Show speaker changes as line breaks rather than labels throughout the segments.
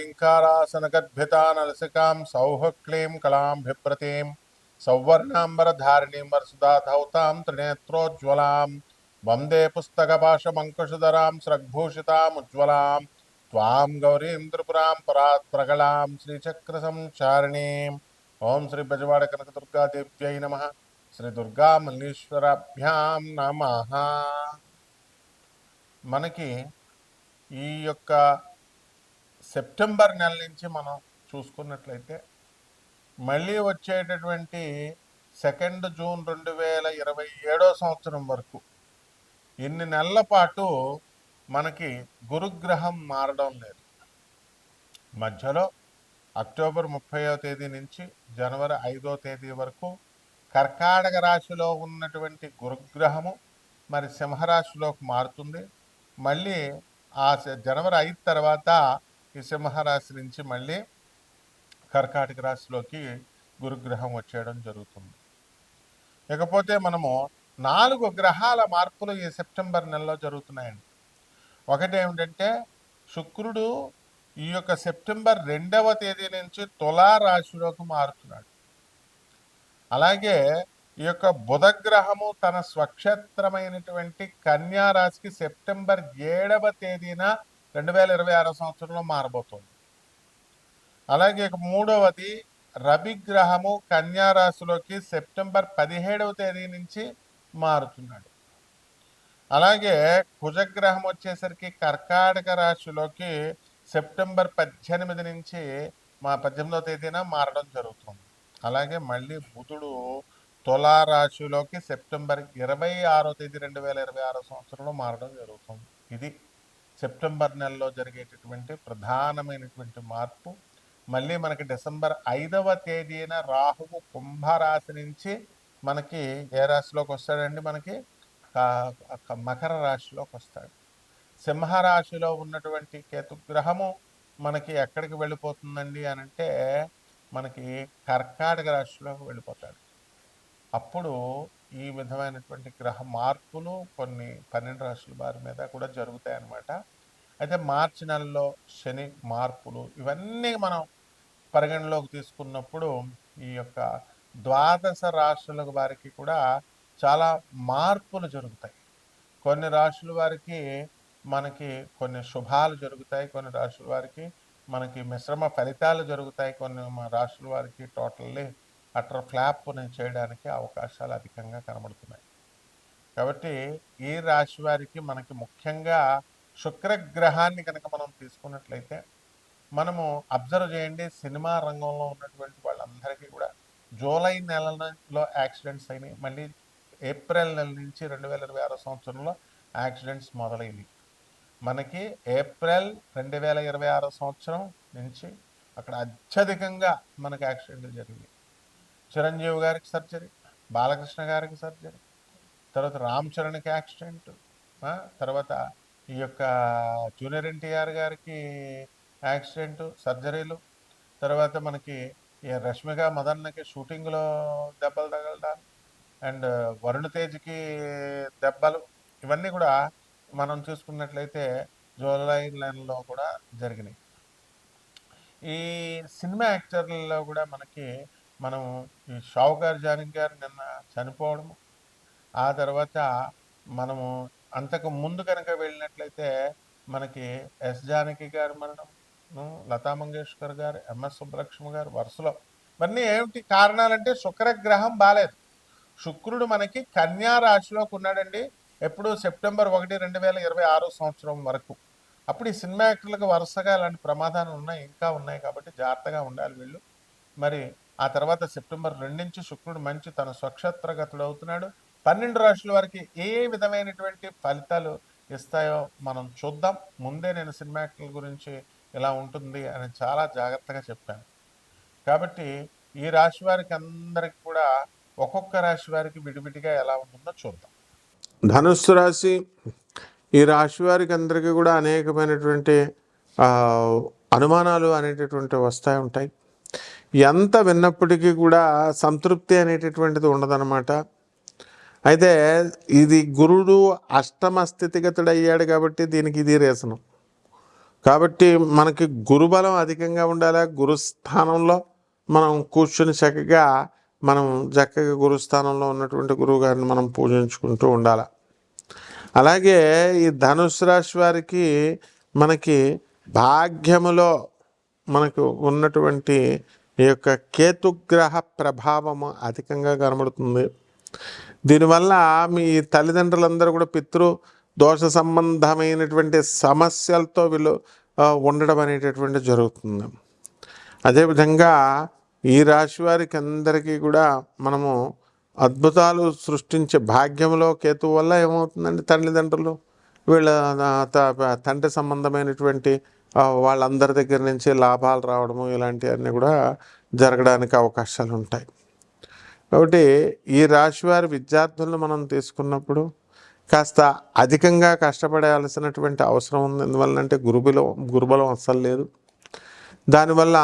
ह्रीङ्कारासनगद्भितानलसिकां सौः क्लीं कलां बिभ्रतीं सौवर्णाम्बरधारिणीं वरसुधाधौतां त्रिनेत्रोज्ज्वलां वन्दे पुस्तकपाशमङ्कुशधरां स्रग्भूषितामुज्ज्वलां त्वां गौरीं त्रिपुरां परात्प्रगलां श्रीचक्रसंचारिणीम् ओं श्री बजवाड़ कनकदुर्गादेव्यै नमः श्री దుర్గామల్లీశ్వరాభ్యాం నమః. మనకి ఈ యొక్క సెప్టెంబర్ నెల నుంచి మనం చూసుకున్నట్లయితే మళ్ళీ వచ్చేటటువంటి 2 జూన్ 2027 సంవత్సరం వరకు ఇన్ని నెలల పాటు మనకి గురుగ్రహం మారడం లేదు. మధ్యలో అక్టోబర్ 30వ తేదీ నుంచి జనవరి 5వ తేదీ వరకు కర్కాటక రాశిలో ఉన్నటువంటి గురుగ్రహము మరి సింహరాశిలోకి మారుతుంది. మళ్ళీ ఆ జనవరి 5 తర్వాత ఈ సింహరాశి నుంచి మళ్ళీ కర్కాటక రాశిలోకి గురుగ్రహం వచ్చేయడం జరుగుతుంది. ఇకపోతే మనము 4 గ్రహాల మార్పులు ఈ సెప్టెంబర్ నెలలో జరుగుతున్నాయండి. ఒకటి ఏమిటంటే శుక్రుడు ఈ యొక్క సెప్టెంబర్ 2వ తేదీ నుంచి తులారాశిలోకి మారుతున్నాడు. అలాగే ఈ యొక్క బుధగ్రహము తన స్వక్షేత్రమైనటువంటి కన్యా రాశికి సెప్టెంబర్ 7వ తేదీన 2026 సంవత్సరంలో మారబోతోంది. అలాగే మూడవది రవిగ్రహము కన్యా రాశిలోకి సెప్టెంబర్ 17వ తేదీ నుంచి మారుతున్నాడు. అలాగే కుజగ్రహం వచ్చేసరికి కర్కాటక రాశిలోకి సెప్టెంబర్ 18 నుంచి 18వ తేదీన మారడం జరుగుతుంది. అలాగే మళ్ళీ బుధుడు తులారాశిలోకి సెప్టెంబర్ 26వ తేదీ 2026 సంవత్సరంలో మారడం జరుగుతుంది. ఇది సెప్టెంబర్ నెలలో జరిగేటటువంటి ప్రధానమైనటువంటి మార్పు. మళ్ళీ మనకి డిసెంబర్ 5వ తేదీన రాహువు కుంభరాశి నుంచి మనకి ఏ రాశిలోకి వస్తాడండి? మనకి మకర రాశిలోకి వస్తాడు. సింహరాశిలో ఉన్నటువంటి కేతుగ్రహము మనకి ఎక్కడికి వెళ్ళిపోతుందండి అని అంటే మనకి కర్కాటక రాశిలోకి వెళ్ళిపోతాడు. అప్పుడు ఈ విధమైనటువంటి గ్రహ మార్పులు కొన్ని 12 రాశుల వారి మీద కూడా జరుగుతాయి అన్నమాట. అయితే మార్చి నెలలో శని మార్పులు ఇవన్నీ మనం పరిగణలోకి తీసుకున్నప్పుడు ఈ యొక్క ద్వాదశ రాశుల వారికి కూడా చాలా మార్పులు జరుగుతాయి. కొన్ని రాశుల వారికి మనకి కొన్ని శుభాలు జరుగుతాయి, కొన్ని రాశుల వారికి మనకి మిశ్రమ ఫలితాలు జరుగుతాయి, కొన్ని రాశుల వారికి టోటల్లీ అటర్ ఫ్లాప్ని చేయడానికి అవకాశాలు అధికంగా కనబడుతున్నాయి. కాబట్టి ఈ రాశి వారికి మనకి ముఖ్యంగా శుక్రగ్రహాన్ని కనుక మనం తీసుకున్నట్లయితే మనము అబ్జర్వ్ చేయండి, సినిమా రంగంలో ఉన్నటువంటి వాళ్ళందరికీ కూడా జూలై నెలలో యాక్సిడెంట్స్ అయినాయి. మళ్ళీ ఏప్రిల్ నెల నుంచి 2026 సంవత్సరంలో యాక్సిడెంట్స్ మొదలైనవి. మనకి ఏప్రిల్ 2026 సంవత్సరం నుంచి అక్కడ అత్యధికంగా మనకి యాక్సిడెంట్లు జరిగింది. చిరంజీవి గారికి సర్జరీ, బాలకృష్ణ గారికి సర్జరీ, తర్వాత రామ్ చరణ్కి యాక్సిడెంట్, తర్వాత ఈ యొక్క జూనియర్ ఎన్టీఆర్ గారికి యాక్సిడెంట్ సర్జరీలు, తర్వాత మనకి రష్మిక మదన్నకి షూటింగ్లో దెబ్బలు తగలడాలు, అండ్ వరుణ్ తేజ్కి దెబ్బలు, ఇవన్నీ కూడా మనం చూసుకున్నట్లయితే జూలై నెలలో కూడా జరిగినాయి. ఈ సినిమా యాక్టర్లలో కూడా మనకి మనం ఈ షావుకార్ జానకి గారు నిన్న చనిపోవడము, ఆ తర్వాత మనము అంతకు ముందు కనుక వెళ్ళినట్లయితే మనకి ఎస్ జానకి గారు మరణం, లతా మంగేష్కర్ గారు, ఎంఎస్ సుబ్బలక్ష్మి గారు, వరుసలో ఇవన్నీ ఏమిటి కారణాలంటే శుక్రగ్రహం బాలేదు. శుక్రుడు మనకి కన్యా రాశిలోకి ఉన్నాడండి ఎప్పుడు సెప్టెంబర్ 1, 2026 సంవత్సరం వరకు. అప్పుడు ఈ సినిమా యాక్టర్లకు వరుసగా అలాంటి ప్రమాదాలు ఉన్నాయి, ఇంకా ఉన్నాయి, కాబట్టి జాగ్రత్తగా ఉండాలి వీళ్ళు. మరి ఆ తర్వాత సెప్టెంబర్ 2 నుంచి శుక్రుడు మంచి తన స్వక్షేత్రగతుడు అవుతున్నాడు. 12 రాశుల వారికి ఏ విధమైనటువంటి ఫలితాలు ఇస్తాయో మనం చూద్దాం. ముందే నేను సినిమా యాక్టర్ల గురించి ఇలా ఉంటుంది అని చాలా జాగ్రత్తగా చెప్పాను. కాబట్టి ఈ రాశి వారికి అందరికి కూడా ఒక్కొక్క రాశి వారికి విడివిడిగా ఎలా ఉంటుందో చూద్దాం.
ధనుస్సు రాశి, ఈ రాశి వారికి అందరికీ కూడా అనేకమైనటువంటి అనుమానాలు అనేటటువంటి వస్తాయి ఉంటాయి. ఎంత విన్నప్పటికీ కూడా సంతృప్తి అనేటటువంటిది ఉండదన్నమాట. అయితే ఇది గురుడు అష్టమ స్థితిగతుడు అయ్యాడు కాబట్టి దీనికి ఇది రీజను. కాబట్టి మనకి గురుబలం అధికంగా ఉండాలి. గురుస్థానంలో మనం కూర్చుని చక్కగా గురుస్థానంలో ఉన్నటువంటి గురువు గారిని మనం పూజించుకుంటూ ఉండాలి. అలాగే ఈ ధనుసు రాశి వారికి మనకి భాగ్యములో మనకు ఉన్నటువంటి ఈ యొక్క కేతుగ్రహ ప్రభావము అధికంగా కనబడుతుంది. దీనివల్ల మీ తల్లిదండ్రులందరూ కూడా పితృ దోష సంబంధమైనటువంటి సమస్యలతో వీళ్ళు ఉండడం అనేటటువంటి జరుగుతుంది. అదేవిధంగా ఈ రాశి వారికి అందరికీ కూడా మనము అద్భుతాలు సృష్టించే భాగ్యంలో కేతువు వల్ల ఏమవుతుందండి, తల్లిదండ్రులు వీళ్ళ తండ్రి సంబంధమైనటువంటి వాళ్ళందరి దగ్గర నుంచి లాభాలు రావడము ఇలాంటివన్నీ కూడా జరగడానికి అవకాశాలు ఉంటాయి. కాబట్టి ఈ రాశి వారి విద్యార్థులను మనం తీసుకున్నప్పుడు కాస్త అధికంగా కష్టపడాల్సినటువంటి అవసరం ఉంది. ఎందువల్లంటే గురుబలం అస్సలు లేదు. దానివల్ల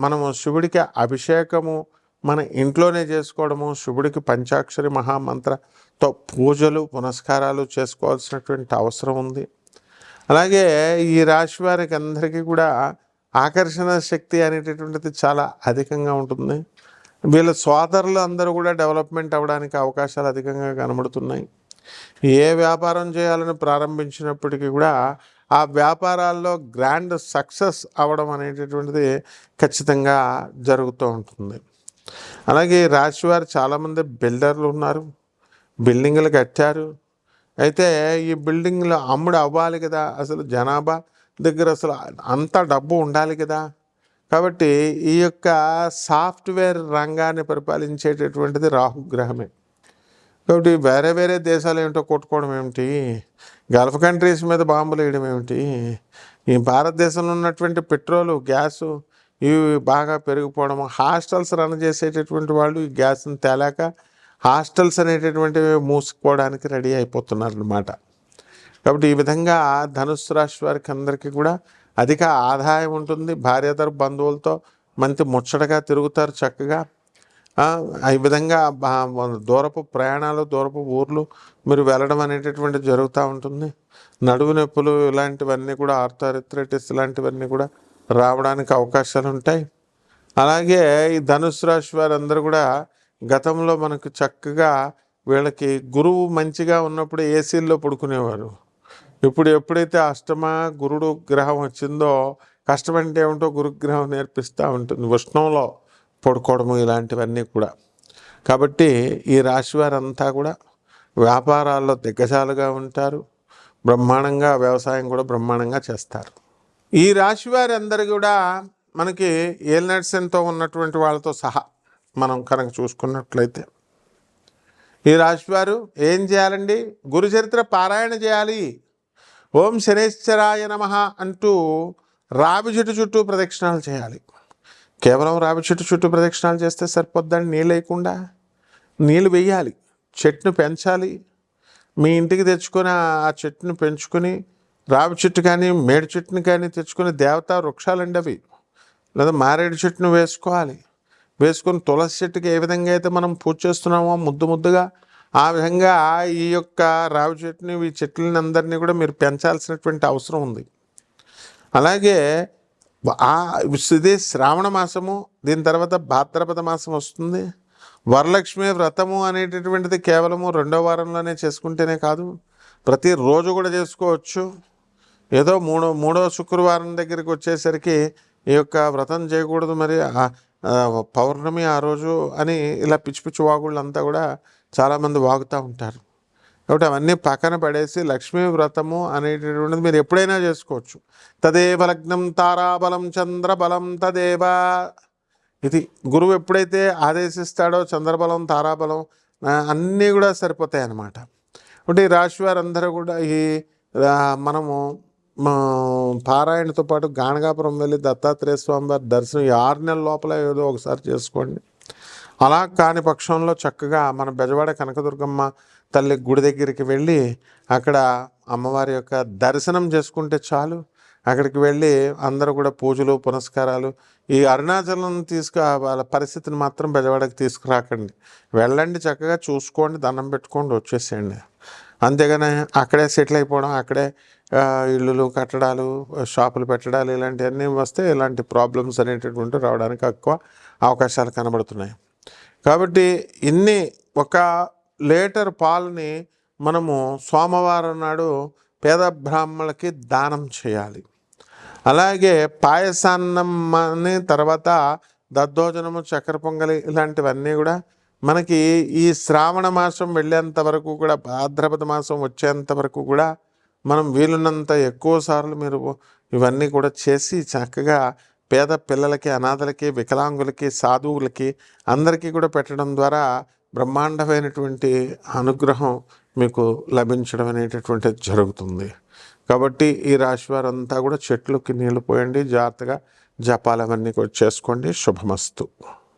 మనము శివుడికి అభిషేకము మన ఇంట్లోనే చేసుకోవడము, శివుడికి పంచాక్షరి మహామంత్రతో పూజలు పునస్కారాలు చేసుకోవాల్సినటువంటి అవసరం ఉంది. అలాగే ఈ రాశి వారికి అందరికీ కూడా ఆకర్షణ శక్తి అనేటటువంటిది చాలా అధికంగా ఉంటుంది. వీళ్ళ సోదరులు అందరూ కూడా డెవలప్మెంట్ అవ్వడానికి అవకాశాలు అధికంగా కనబడుతున్నాయి. ఏ వ్యాపారం చేయాలని ప్రారంభించినప్పటికీ కూడా ఆ వ్యాపారాల్లో గ్రాండ్ సక్సెస్ అవ్వడం అనేటటువంటిది ఖచ్చితంగా జరుగుతూ ఉంటుంది. అలాగే రాశివారు చాలామంది బిల్డర్లు ఉన్నారు, బిల్డింగులు కట్టారు. అయితే ఈ బిల్డింగ్లు అమ్ముడు అవ్వాలి కదా, అసలు జనాభా దగ్గర అసలు అంత డబ్బు ఉండాలి కదా. కాబట్టి ఈ యొక్క సాఫ్ట్వేర్ రంగాన్ని పరిపాలించేటటువంటిది రాహుగ్రహమే. కాబట్టి వేరే దేశాలు ఏమిటో కొట్టుకోవడం ఏమిటి, గల్ఫ్ కంట్రీస్ మీద బాంబులు వేయడం ఏమిటి, ఈ భారతదేశంలో ఉన్నటువంటి పెట్రోలు గ్యాసు ఇవి బాగా పెరిగిపోవడం, హాస్టల్స్ రన్ చేసేటటువంటి వాళ్ళు ఈ గ్యాస్ని తేలాక హాస్టల్స్ అనేటటువంటివి మూసుకుపోవడానికి రెడీ అయిపోతున్నారు అన్నమాట. కాబట్టి ఈ విధంగా ధనుస్సు రాశి వారికి అందరికీ కూడా అధిక ఆదాయం ఉంటుంది. భార్యాతర బంధువులతో మంచి ముచ్చటగా తిరుగుతారు చక్కగా. ఈ విధంగా దూరపు ప్రయాణాలు, దూరపు ఊర్లు మీరు వెళ్ళడం అనేటటువంటి జరుగుతూ ఉంటుంది. నడువు నొప్పులు ఇలాంటివన్నీ కూడా, ఆర్థరైటిస్ ఇలాంటివన్నీ కూడా రావడానికి అవకాశాలు ఉంటాయి. అలాగే ఈ ధనుస్సు రాశి వారందరూ కూడా గతంలో మనకు చక్కగా వీళ్ళకి గురువు మంచిగా ఉన్నప్పుడు ఏసీల్లో పడుకునేవారు. ఇప్పుడు ఎప్పుడైతే అష్టమ గురుడు గ్రహం వచ్చిందో కష్టం అంటే ఏమిటో గురుగ్రహం నేర్పిస్తూ ఉంటుంది, ఉష్ణంలో పడుకోవడము ఇలాంటివన్నీ కూడా. కాబట్టి ఈ రాశి వారంతా కూడా వ్యాపారాల్లో దిగ్గజాలుగా ఉంటారు, బ్రహ్మాండంగా వ్యవసాయం కూడా బ్రహ్మాండంగా చేస్తారు. ఈ రాశి వారి అందరూ కూడా మనకి ఏలినాటి ఉన్నటువంటి వాళ్ళతో సహా మనం కనుక చూసుకున్నట్లయితే ఈ రాశివారు ఏం చేయాలండి, గురుచరిత్ర పారాయణ చేయాలి. ఓం శనేశ్వరాయ నమః అంటూ రావి చెట్టు చుట్టూ ప్రదక్షిణాలు చేయాలి. కేవలం రావి చెట్టు చుట్టూ ప్రదక్షిణాలు చేస్తే సరిపోద్దండి, నీళ్ళు వేయకుండా నీళ్ళు వేయాలి, చెట్టును పెంచాలి. మీ ఇంటికి తెచ్చుకొని ఆ చెట్టును పెంచుకొని, రావి చెట్టు కానీ మేడి చెట్టుని కానీ తెచ్చుకొని, దేవతా వృక్షాలండి అవి, లేదా మారేడు చెట్టును వేసుకొని తులసి చెట్టుకి ఏ విధంగా అయితే మనం పూజ చేస్తున్నామో ముద్దుగా ఆ విధంగా ఈ యొక్క రావి చెట్టుని, ఈ చెట్లని అందరినీ కూడా మీరు పెంచాల్సినటువంటి అవసరం ఉంది. అలాగే ఇది శ్రావణ మాసము, దీని తర్వాత భాద్రపద మాసం వస్తుంది. వరలక్ష్మి వ్రతము అనేటటువంటిది కేవలము 2వ వారంలోనే చేసుకుంటేనే కాదు, ప్రతిరోజు కూడా చేసుకోవచ్చు. ఏదో మూడో శుక్రవారం దగ్గరికి వచ్చేసరికి ఈ యొక్క వ్రతం చేయకూడదు, మరి పౌర్ణమి ఆ రోజు అని ఇలా పిచ్చి వాగుళ్ళంతా కూడా చాలామంది వాగుతూ ఉంటారు. కాబట్టి అవన్నీ పక్కన పడేసి లక్ష్మీ వ్రతము అనేటటువంటిది మీరు ఎప్పుడైనా చేసుకోవచ్చు. తదేవ లగ్నం తారాబలం చంద్రబలం తదేవ, ఇది గురువు ఎప్పుడైతే ఆదేశిస్తాడో చంద్రబలం తారాబలం అన్నీ కూడా సరిపోతాయి అన్నమాట. కాబట్టి రాశి వారందరూ కూడా ఈ మనము పారాయణతో పాటు గాణగాపురం వెళ్ళి దత్తాత్రేయ స్వామి వారి దర్శనం 6 నెలల లోపల ఏదో ఒకసారి చేసుకోండి. అలా కాని పక్షంలో చక్కగా మన బెజవాడ కనకదుర్గమ్మ తల్లి గుడి దగ్గరికి వెళ్ళి అక్కడ అమ్మవారి యొక్క దర్శనం చేసుకుంటే చాలు. అక్కడికి వెళ్ళి అందరూ కూడా పూజలు పునస్కారాలు, ఈ అరుణాచలం వాళ్ళ పరిస్థితిని మాత్రం బెజవాడకి తీసుకురాకండి. వెళ్ళండి, చక్కగా చూసుకోండి, దండం పెట్టుకోండి, వచ్చేసేయండి. అంతేగాని అక్కడే సెటిల్ అయిపోవడం, అక్కడే ఇళ్ళు కట్టడాలు, షాపులు పెట్టడాలు ఇలాంటివన్నీ వస్తే ఇలాంటి ప్రాబ్లమ్స్ అనేటటువంటి రావడానికి ఎక్కువ అవకాశాలు కనబడుతున్నాయి. కాబట్టి ఒక లీటర్ పాలని మనము సోమవారం నాడు పేద బ్రాహ్మణులకి దానం చేయాలి. అలాగే పాయసాన్ని, తర్వాత దద్దోజనము, చక్కెర పొంగలి ఇలాంటివన్నీ కూడా మనకి ఈ శ్రావణ మాసం వెళ్ళేంత వరకు కూడా, భాద్రపద మాసం వచ్చేంత వరకు కూడా మనం వీలున్నంత ఎక్కువ సార్లు మీరు ఇవన్నీ కూడా చేసి చక్కగా పేద పిల్లలకి, అనాథలకి, వికలాంగులకి, సాధువులకి అందరికీ కూడా పెట్టడం ద్వారా బ్రహ్మాండమైనటువంటి అనుగ్రహం మీకు లభించడం అనేటటువంటిది జరుగుతుంది. కాబట్టి ఈ రాశి వారంతా కూడా చెట్లకి నీళ్లు పోయండి, జాగ్రత్తగా జపాలు అవన్నీ కూడా చేసుకోండి. శుభమస్తు.